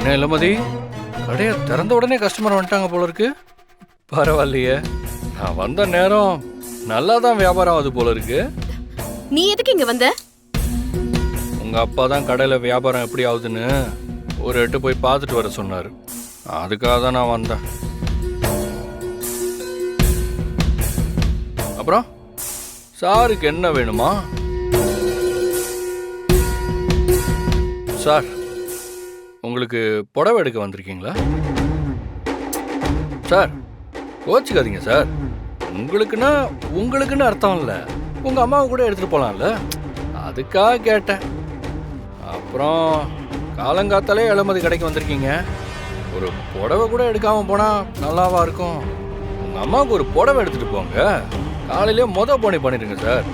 என்ன இளமதி, கடையை திறந்த உடனே கஸ்டமர் வந்துட்டாங்க போல இருக்கு. பரவாயில்லையே, நான் வந்த நேரம் நல்லா தான் வியாபாரம் ஆகுது போல இருக்கு. நீ எதுக்கு இங்க வந்த? உங்க அப்பா தான் கடையில வியாபாரம் எப்படி ஆகுதுன்னு ஒரு எட்டு போய் பார்த்துட்டு வர சொன்னாரு. அதுக்காக தான் நான் வந்தேன். அப்புறம் சாருக்கு என்ன வேணுமா? சார், உங்களுக்கு புடவை எடுக்க வந்திருக்கீங்களா? சார் கோச்சிக்காதீங்க சார். உங்களுக்குன்னு அர்த்தம் இல்லை, உங்க அம்மாவை கூட எடுத்துட்டு போலாம்ல, அதுக்காக கேட்டேன். அப்புறம் காலங்காத்தாலே இளமதி கடைக்கு வந்திருக்கீங்க, ஒரு புடவை கூட எடுக்காம போனா நல்லாவா இருக்கும்? உங்க அம்மாவுக்கு ஒரு புடவை எடுத்துட்டு போங்க, காலையிலேயே போனி பண்ணிடுங்க சார்.